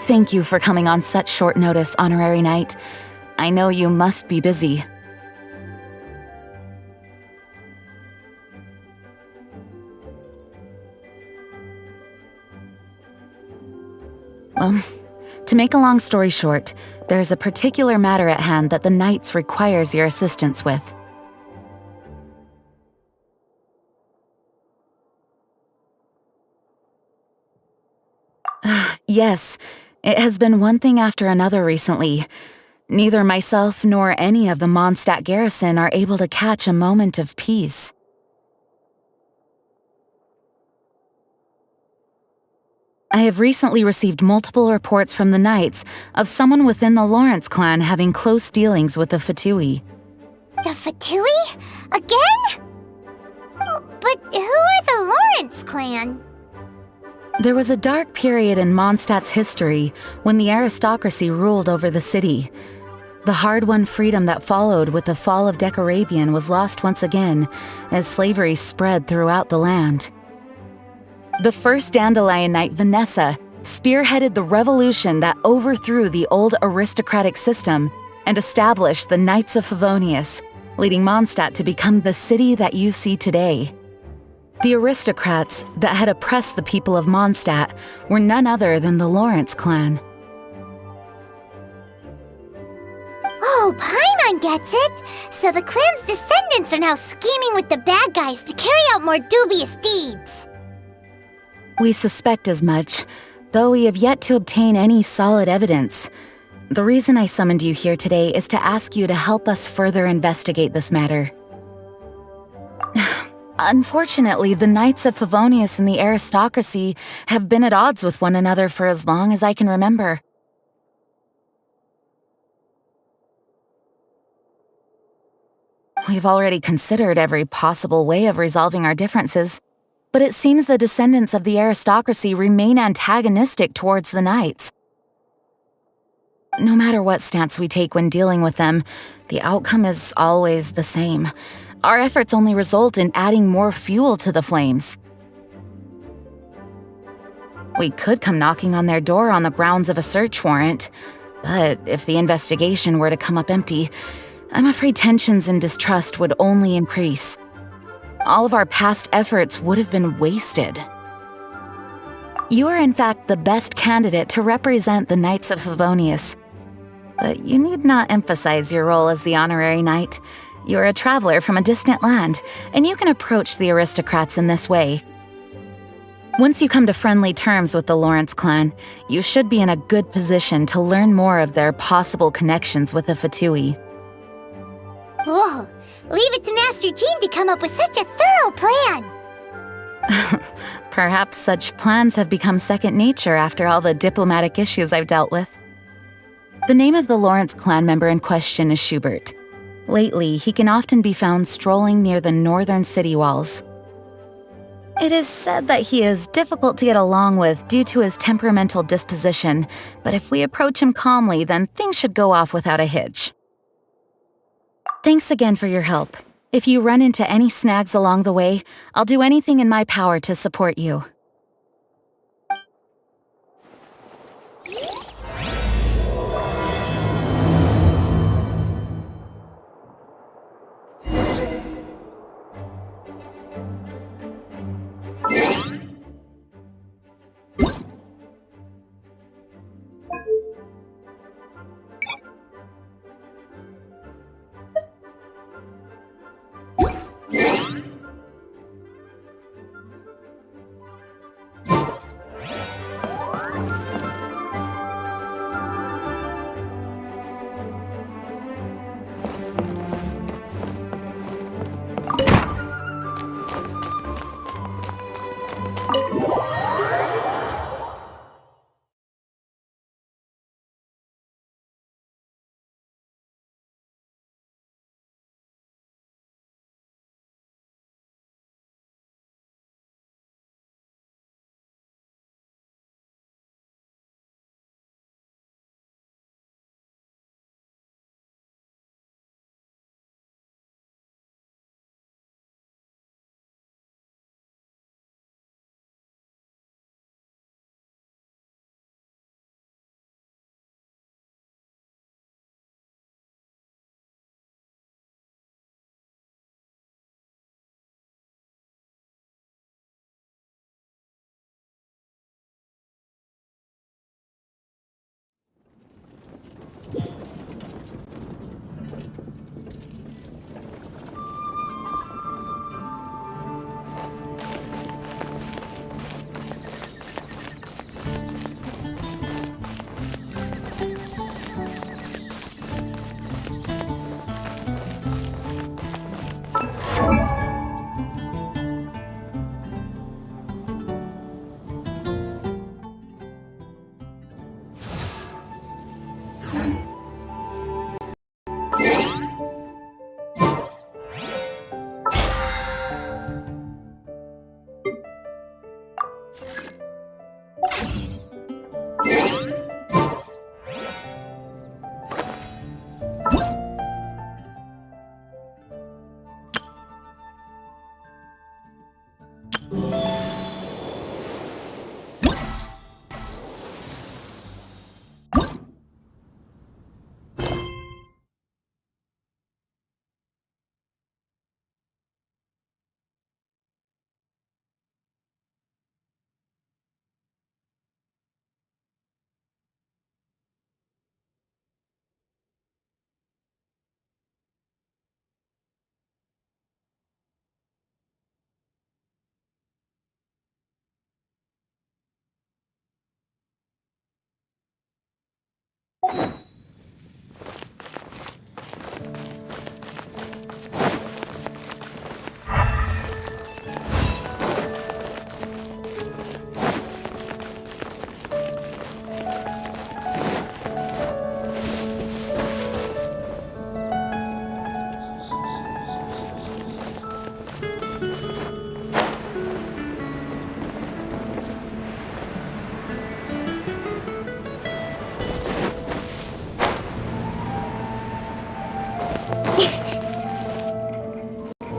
Thank you for coming on such short notice, Honorary Knight. I know you must be busy. Well, to make a long story short, there's a particular matter at hand that the Knights requires your assistance with. Yes, it has been one thing after another recently. Neither myself nor any of the Mondstadt garrison are able to catch a moment of peace. I have recently received multiple reports from the Knights of someone within the Lawrence clan having close dealings with the Fatui. The Fatui? Again? But who are the Lawrence clan? There was a dark period in Mondstadt's history when the aristocracy ruled over the city. The hard-won freedom that followed with the fall of Decarabian was lost once again as slavery spread throughout the land. The first Dandelion Knight, Vanessa, spearheaded the revolution that overthrew the old aristocratic system and established the Knights of Favonius, leading Mondstadt to become the city that you see today. The aristocrats that had oppressed the people of Mondstadt were none other than the Lawrence clan. Oh, Paimon gets it! So the clan's descendants are now scheming with the bad guys to carry out more dubious deeds. We suspect as much, though we have yet to obtain any solid evidence. The reason I summoned you here today is to ask you to help us further investigate this matter. Unfortunately, the Knights of Favonius and the aristocracy have been at odds with one another for as long as I can remember. We've already considered every possible way of resolving our differences, but it seems the descendants of the aristocracy remain antagonistic towards the Knights. No matter what stance we take when dealing with them, the outcome is always the same. Our efforts only result in adding more fuel to the flames. We could come knocking on their door on the grounds of a search warrant, but if the investigation were to come up empty, I'm afraid tensions and distrust would only increase. All of our past efforts would have been wasted. You are in fact the best candidate to represent the Knights of Favonius. But you need not emphasize your role as the honorary knight. You're a traveler from a distant land, and you can approach the aristocrats in this way. Once you come to friendly terms with the Lawrence clan, you should be in a good position to learn more of their possible connections with the Fatui. Whoa! Leave it to Master Jean to come up with such a thorough plan! Perhaps such plans have become second nature after all the diplomatic issues I've dealt with. The name of the Lawrence clan member in question is Schubert. Lately, he can often be found strolling near the northern city walls. It is said that he is difficult to get along with due to his temperamental disposition, but if we approach him calmly, then things should go off without a hitch. Thanks again for your help. If you run into any snags along the way, I'll do anything in my power to support you.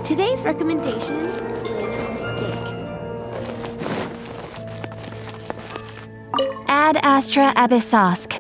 Today's recommendation is the steak. Ad Astra Abyssosk.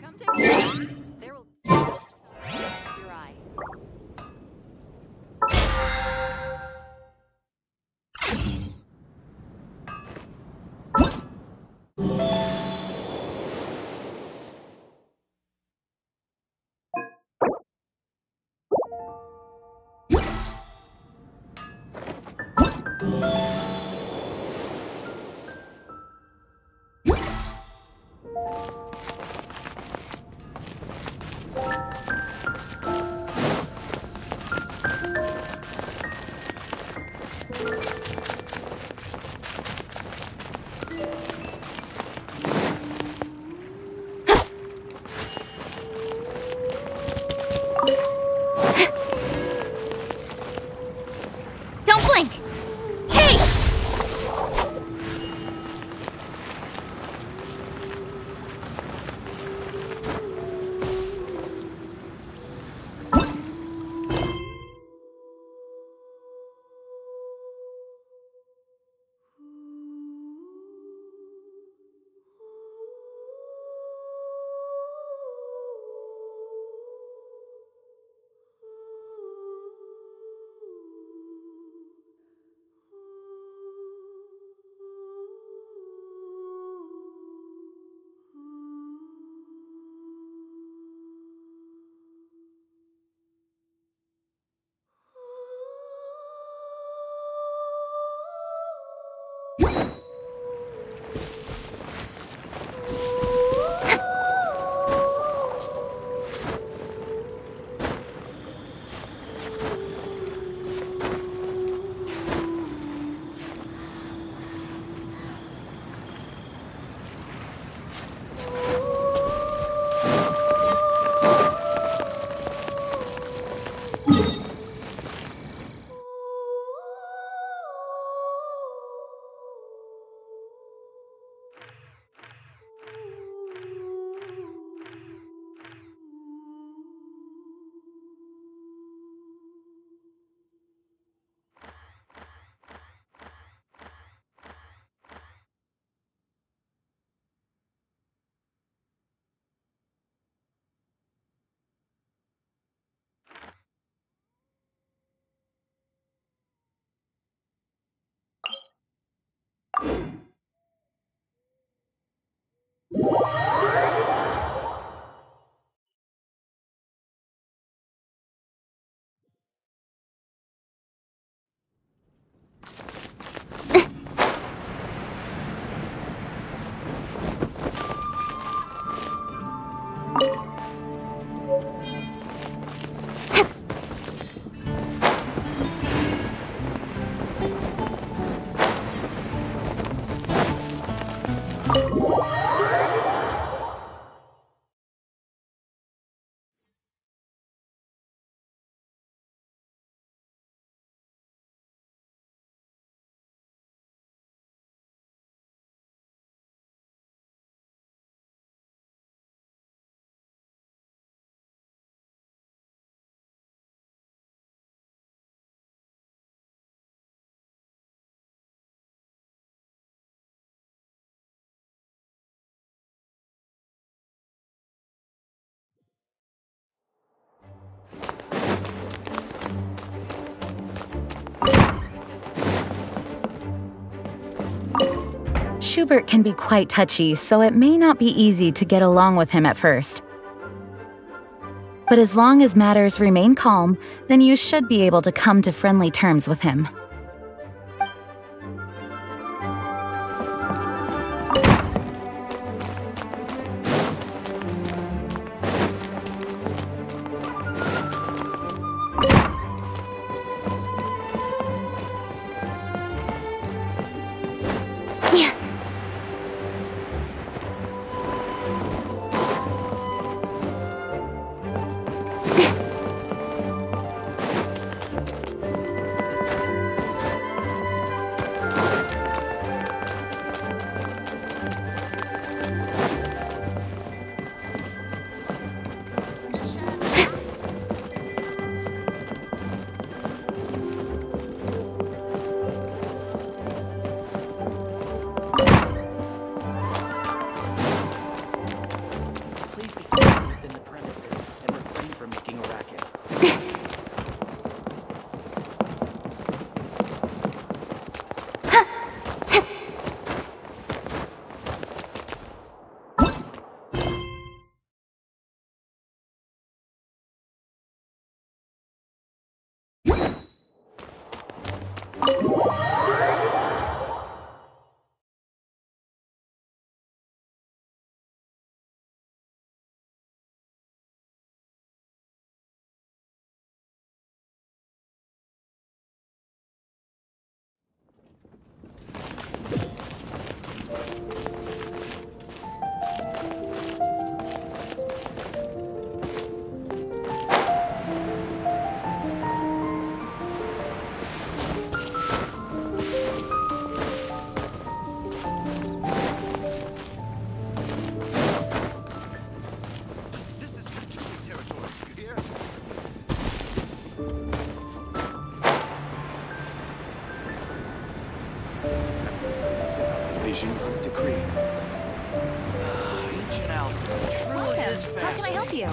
Come take a look. There will catch your eye. Don't blink! Hey! Schubert can be quite touchy, so it may not be easy to get along with him at first. But as long as matters remain calm, then you should be able to come to friendly terms with him. Please be quiet within the premises and refrain from making a racket. This is retreating territory, you hear? Vision of decree. Ancient alchemy truly is How can I help fascinating. you?